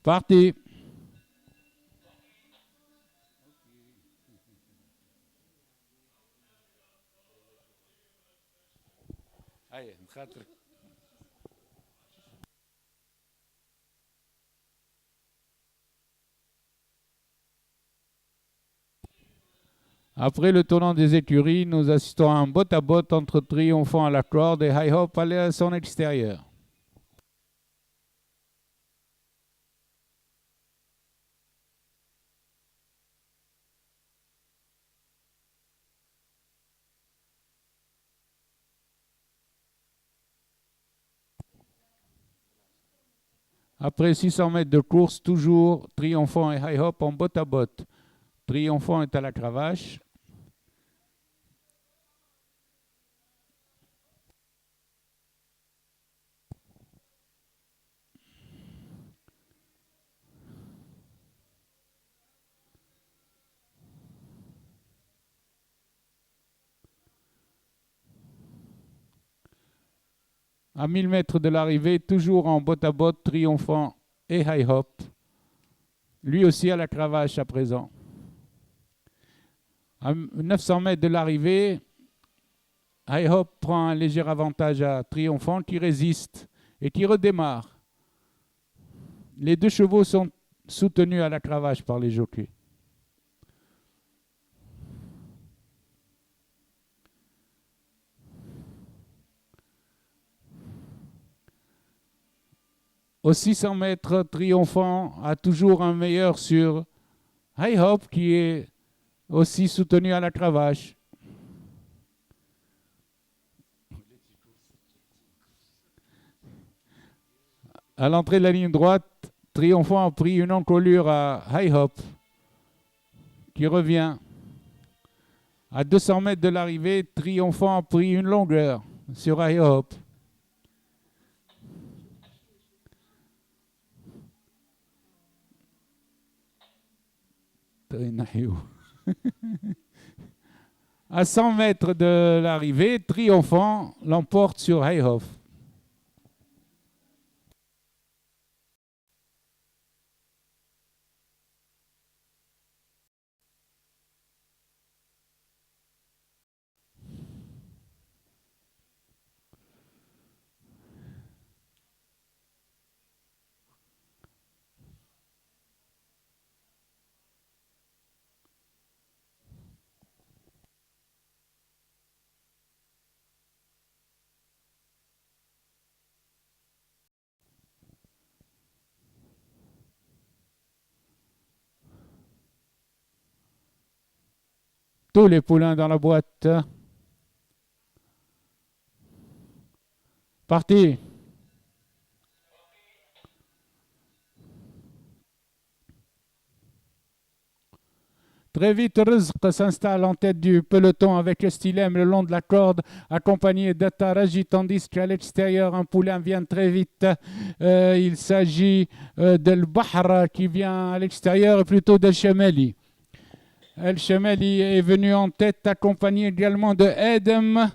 Parti. Allez, après le tournant des écuries, nous assistons à un botte-à-botte entre Triomphant à la corde et High Hope à son extérieur. Après 600 mètres de course, toujours Triomphant et High Hope en botte-à-botte. Triomphant est à la cravache. À 1000 mètres de l'arrivée, toujours en botte-à-botte, Triomphant et High Hope. Lui aussi à la cravache à présent. À 900 mètres de l'arrivée, High Hope prend un léger avantage à Triomphant qui résiste et qui redémarre. Les deux chevaux sont soutenus à la cravache par les jockeys. Aux 600 mètres, Triomphant a toujours un meilleur sur High Hope qui est aussi soutenu à la cravache. À l'entrée de la ligne droite, Triomphant a pris une encolure à High Hope qui revient. À 200 mètres de l'arrivée, Triomphant a pris une longueur sur High Hope. À 100 mètres de l'arrivée, Triomphant l'emporte sur High Hope. Tous les poulains dans la boîte. Parti. Très vite, Rizq s'installe en tête du peloton avec Estilem le long de la corde, accompagné d'Ataraji, tandis qu'à l'extérieur, un poulain vient très vite. Il s'agit d'El Bahra qui vient à l'extérieur, et plutôt d'El Shemeli. El Shemeli est venu en tête, accompagné également de Edem,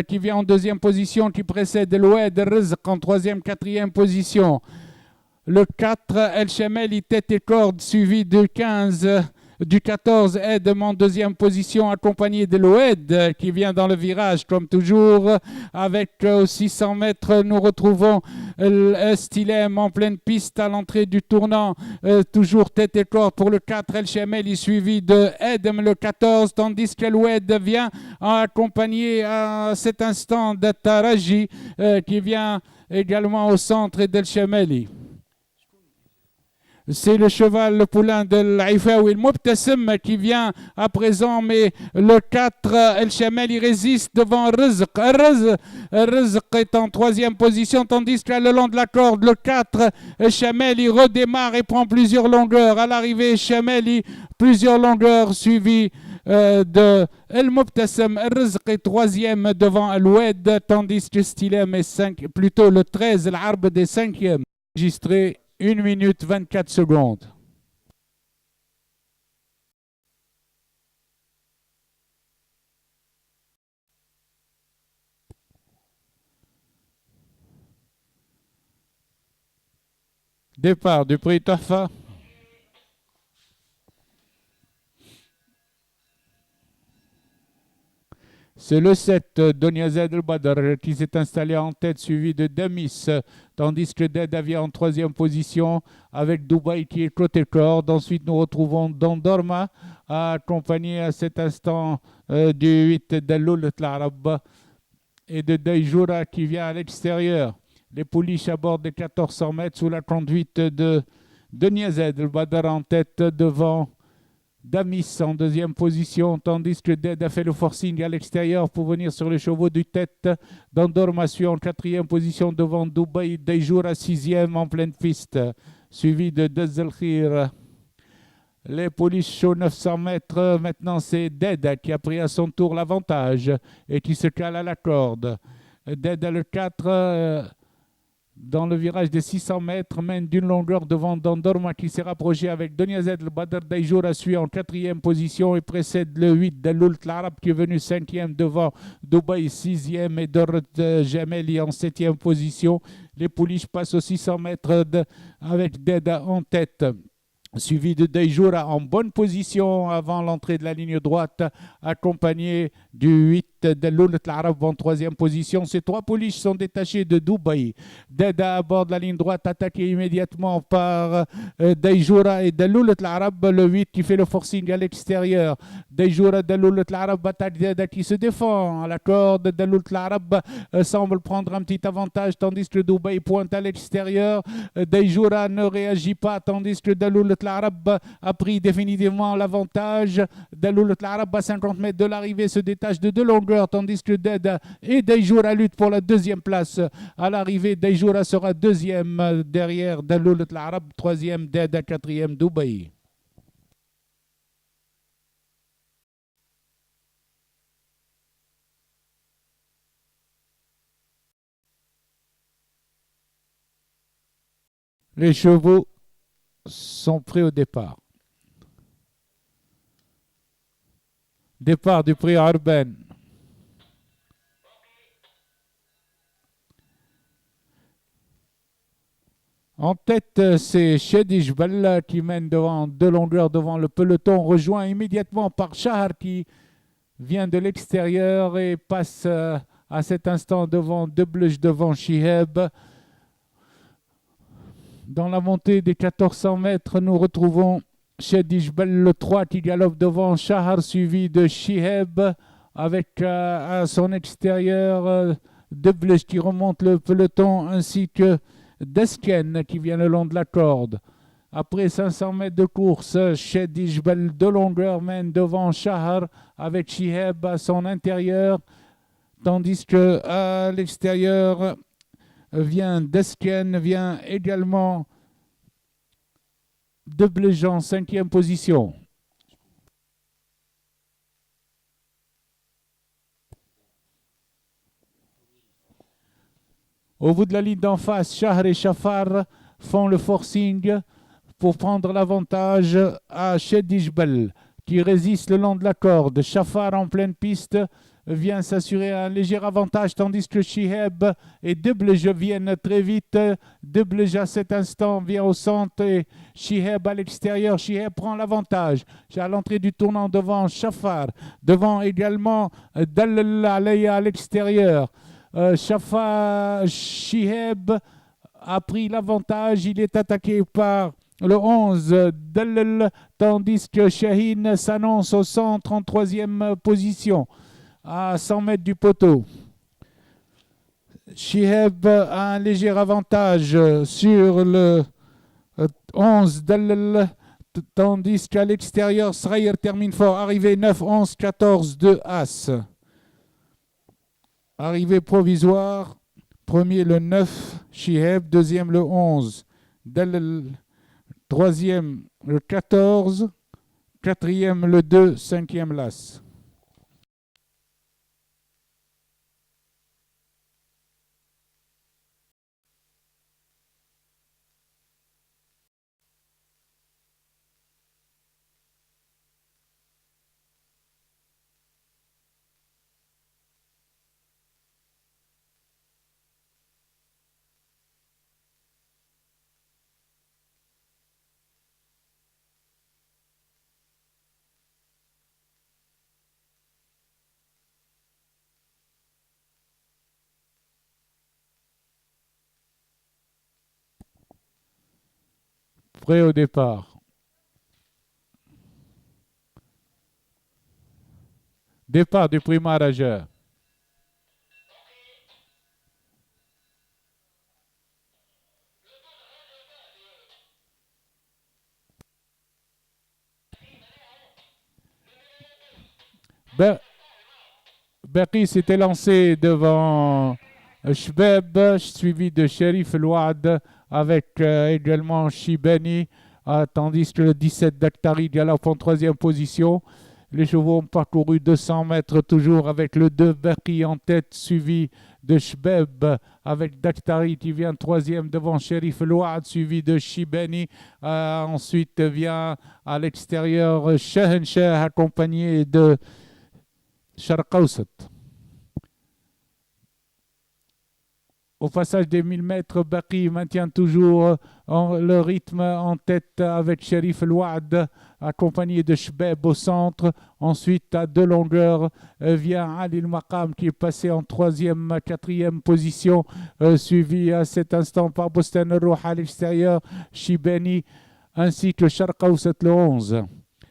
qui vient en deuxième position, qui précède El Oued Rizq en troisième, quatrième position. Le 4, El Shemeli, tête et corde, suivi de 15. Du 14, Edem en deuxième position, accompagné de l'Oued qui vient dans le virage, comme toujours. Avec 600 mètres, nous retrouvons Stilem en pleine piste à l'entrée du tournant. Toujours tête et corde pour le 4, El Shemeli, suivi de Edem le 14, tandis que l'Oued vient accompagné à cet instant de Taraji qui vient également au centre et d'El Shemeli. C'est le cheval, le poulain de l'Aifaoui, le Mubtassim qui vient à présent, mais le 4, El Chamel, il résiste devant Rizq. Rizq est en troisième position, tandis qu'à le long de la corde, le 4, El Chamel, il redémarre et prend plusieurs longueurs. À l'arrivée, Chamel, plusieurs longueurs suivies de El Mubtassim. Rizq est troisième devant El Oued, tandis que Stilem est plutôt le 13, l'Arb des cinquièmes. Enregistré 1 minute 24 secondes. Départ du prix Tafa. C'est le 7, Doniazed El-Badr, qui s'est installé en tête, suivi de Damis, tandis que Deda vient en troisième position, avec Dubaï qui est côté corde. Ensuite, nous retrouvons Dondorma, accompagné à cet instant du 8 Daloul Tlarab et de Dayjoura qui vient à l'extérieur. Les pouliches abordent les 1400 mètres sous la conduite de Doniazed El-Badr en tête devant Damis en deuxième position, tandis que Ded a fait le forcing à l'extérieur pour venir sur les chevaux du tête. Dandorma suit en quatrième position devant Dubaï Dayjour à sixième en pleine piste, suivi de Dezelkhir. Les pouliches aux 900 mètres, maintenant c'est Ded qui a pris à son tour l'avantage et qui se cale à la corde. Ded a le 4 dans le virage des 600 mètres, mène d'une longueur devant Dandorma qui s'est rapproché avec Doniazed El-Badr. Dayjoura suit en quatrième position et précède le 8 Daloul Tlarab qui est venu cinquième devant Dubaï sixième et Dorot Jameli en septième position. Les pouliches passent aux 600 mètres avec Deda en tête, suivi de Dayjoura en bonne position avant l'entrée de la ligne droite, accompagné du 8 Daloul Tlarab en troisième position. Ces trois pouliches sont détachées de Dubaï. Deda aborde la ligne droite, attaqué immédiatement par Dayjoura et Daloul Tlarab, le 8 qui fait le forcing à l'extérieur. Dayjoura, Daloul Tlarab attaque Deda qui se défend à la corde. Daloul Tlarab semble prendre un petit avantage tandis que Dubaï pointe à l'extérieur. Dayjoura ne réagit pas tandis que Daloul Tlarab a pris définitivement l'avantage. Daloul Tlarab à 50 mètres de l'arrivée se détache de deux longueurs tandis que Deda et Dayjoura luttent pour la deuxième place. À l'arrivée, Dayjoura sera deuxième derrière Daloul Tlarab, troisième Deda, quatrième Dubaï. Les chevaux sont prêts au départ. Départ du prix Arben. En tête, c'est Chedi Jbel qui mène devant deux longueurs devant le peloton, rejoint immédiatement par Shahar qui vient de l'extérieur et passe à cet instant devant Deblej, devant Shiheb. Dans la montée des 1400 mètres, nous retrouvons Chedi Jbel le 3 qui galope devant Shahar, suivi de Shiheb avec à son extérieur Deblej qui remonte le peloton ainsi que Desken qui vient le long de la corde. Après 500 mètres de course, Chedi Jbel de longueur mène devant Shahar avec Shiheb à son intérieur, tandis que à l'extérieur vient Desken, vient également Deblej en cinquième position. Au bout de la ligne d'en face, Shahar et Shafar font le forcing pour prendre l'avantage à Chedi Jbel qui résiste le long de la corde. Shafar en pleine piste vient s'assurer un léger avantage tandis que Shiheb et Deblej viennent très vite. Deblej à cet instant vient au centre et Shiheb à l'extérieur. Shiheb prend l'avantage à l'entrée du tournant devant Shafar, devant également Dalal Aleya à l'extérieur. Shiheb a pris l'avantage, il est attaqué par le 11 Dalal, tandis que Shaheen s'annonce au centre en troisième position, à 100 mètres du poteau. Shiheb a un léger avantage sur le 11 Dalal, tandis qu'à l'extérieur, Srayer termine fort, arrivé 9, 11, 14, 2 As. Arrivée provisoire, premier le 9, Shiheb, deuxième le 11, Dalal, troisième le 14, quatrième le 2, cinquième l'As. Prêt au départ. Départ du prima rageur. Berry s'était lancé devant Shbeb, suivi de Sherif El-Ouad avec également Shibeni, tandis que le 17 Dakhtari galope en troisième position. Les chevaux ont parcouru 200 mètres toujours avec le 2 Berry en tête, suivi de Shbeb avec Dakhtari qui vient troisième devant Sherif El-Ouad, suivi de Shibeni. Ensuite vient à l'extérieur Shahenshah accompagné de Sharqausat. Au passage des 1000 mètres, Baki maintient toujours le rythme en tête avec Sherif El-Ouad, accompagné de Shbeb au centre. Ensuite, à deux longueurs, vient Ali El-Maqam qui est passé en troisième, quatrième position, suivi à cet instant par Bostan El-Rouh à l'extérieur, Shibeni, ainsi que Sharqausat le 11.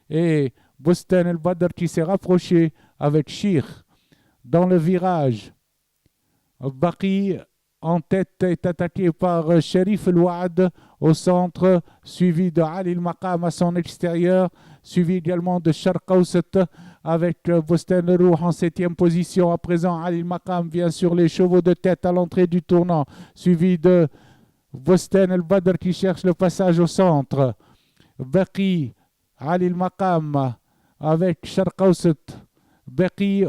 Et Bostan El-Badr qui s'est rapproché avec Shir dans le virage. Baki en tête est attaqué par Sherif El-Ouad au centre, suivi de Ali El-Maqam à son extérieur, suivi également de Sharqausat avec Bostan El-Rouh en septième position. À présent, Ali El-Maqam vient sur les chevaux de tête à l'entrée du tournant, suivi de Bostan El-Badr qui cherche le passage au centre. Baki, Ali El-Maqam avec Sharqausat. Baki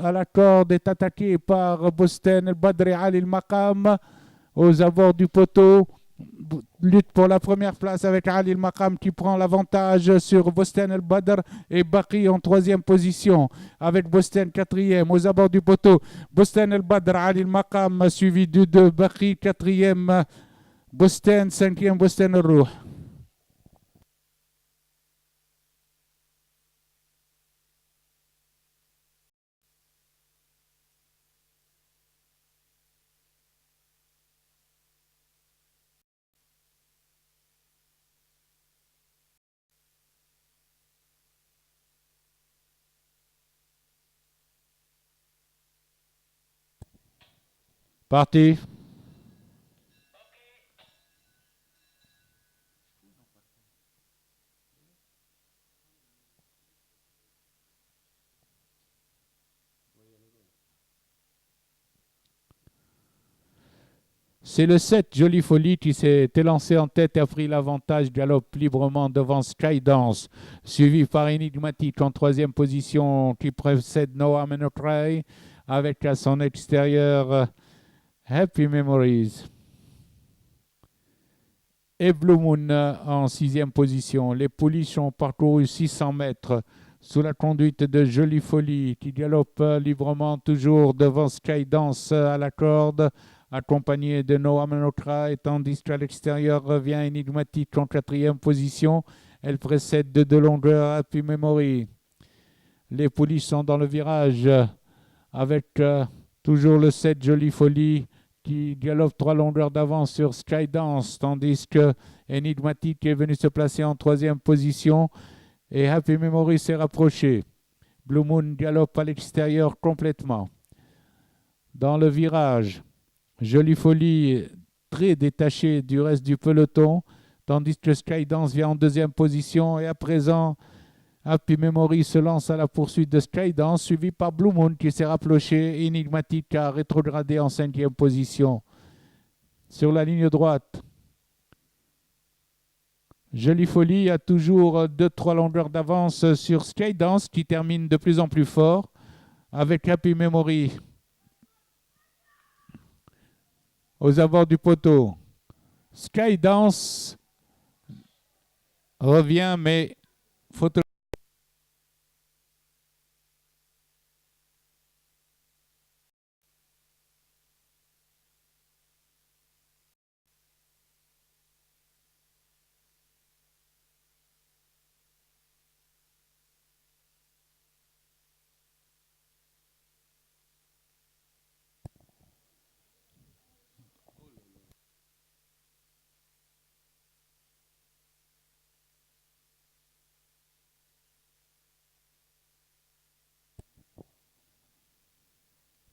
à la corde est attaqué par Bostan El-Badr et Ali El-Maqam aux abords du poteau. Lutte pour la première place avec Ali El-Maqam qui prend l'avantage sur Bostan El-Badr et Baki en troisième position avec Bostan quatrième aux abords du poteau. Bostan El-Badr, Ali El-Maqam suivi de Baki quatrième, Bostan cinquième, Bostan El-Rouh. Parti. C'est le 7, Jolie Folie, qui s'est élancé en tête et a pris l'avantage, galope librement devant Skydance, suivi par Enigmatic en troisième position, qui précède Noah Menokrai, avec à son extérieur Happy Memories. Et Blue Moon en sixième position. Les pouliches ont parcouru 600 mètres sous la conduite de Jolie Folie, qui galope librement toujours devant Skydance à la corde, accompagné de Noah Menokra, tandis qu'à l'extérieur revient Enigmatic en quatrième position. Elle précède de deux longueurs Happy Memory. Les pouliches sont dans le virage avec toujours le 7 Jolie Folie qui galope 3 longueurs d'avance sur Skydance, tandis que Enigmatic est venu se placer en troisième position et Happy Memory s'est rapproché. Blue Moon galope à l'extérieur complètement. Dans le virage, Jolie Folie très détachée du reste du peloton, tandis que Skydance vient en deuxième position et à présent Happy Memory se lance à la poursuite de Skydance, suivi par Blue Moon qui s'est rapproché. Enigmatic a rétrogradé en cinquième position. Sur la ligne droite, Jolie Folie a toujours 2-3 longueurs d'avance sur Skydance qui termine de plus en plus fort avec Happy Memory aux abords du poteau. Skydance revient, mais photo.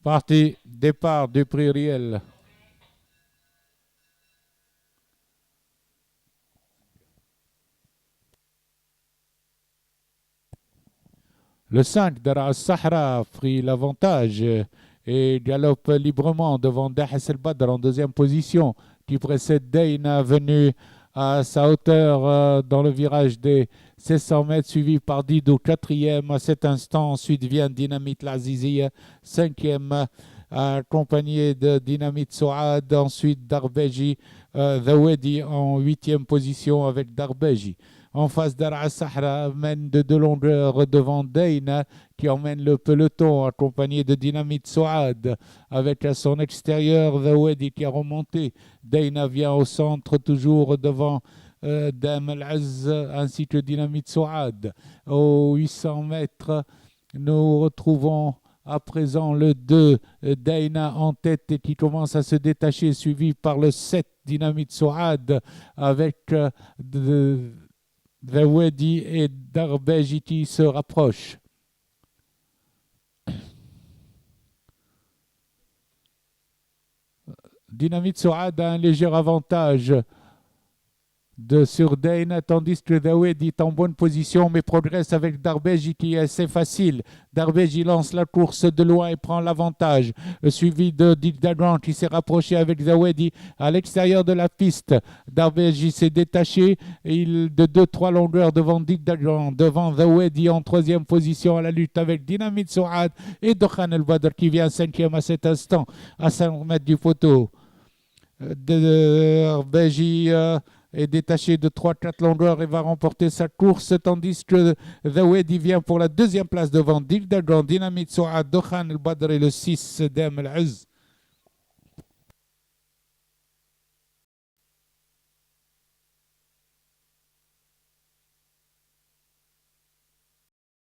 Parti, départ du prix réel. Le 5 Dara Sahra a pris l'avantage et galope librement devant Dahas El Badr en deuxième position, qui précède Dayna venu à sa hauteur dans le virage des 1600 mètres, suivi par Didou, quatrième à cet instant. Ensuite vient Dynamite Lazizia, cinquième, accompagné de Dynamite Souad. Ensuite Darbeji, Zawedi en huitième position avec Darbeji. En face, Dara Sahra mène de 2 longueurs devant Dayna qui emmène le peloton accompagné de Dynamite Souad avec à son extérieur Zawedi qui a remonté. Dayna vient au centre toujours devant Dam Al-Az ainsi que Dynamite Souad. Aux 800 mètres, nous retrouvons à présent le 2 Dayna en tête et qui commence à se détacher, suivi par le 7 Dynamite Souad avec Zawedi et Darbeji qui se rapprochent. Dynamite Souad a un léger avantage sur Dayna, tandis que Zawedi est en bonne position mais progresse avec Darbeji qui est assez facile. Darbeji lance la course de loin et prend l'avantage, suivi de Dick Dagrand qui s'est rapproché avec Zawedi à l'extérieur de la piste. Darbeji s'est détaché de 2-3 longueurs devant Dick Dagrand, devant Zawedi en troisième position à la lutte avec Dynamite Souad et Dokhan El Badr qui vient cinquième à cet instant à 5 mètres du poteau. Darbeji est détaché de 3-4 longueurs et va remporter sa course, tandis que Zawedi vient pour la deuxième place devant Dick Dagrand, Dynamite Souad, Dokhan El Badr et le 6 Dam Al-Az.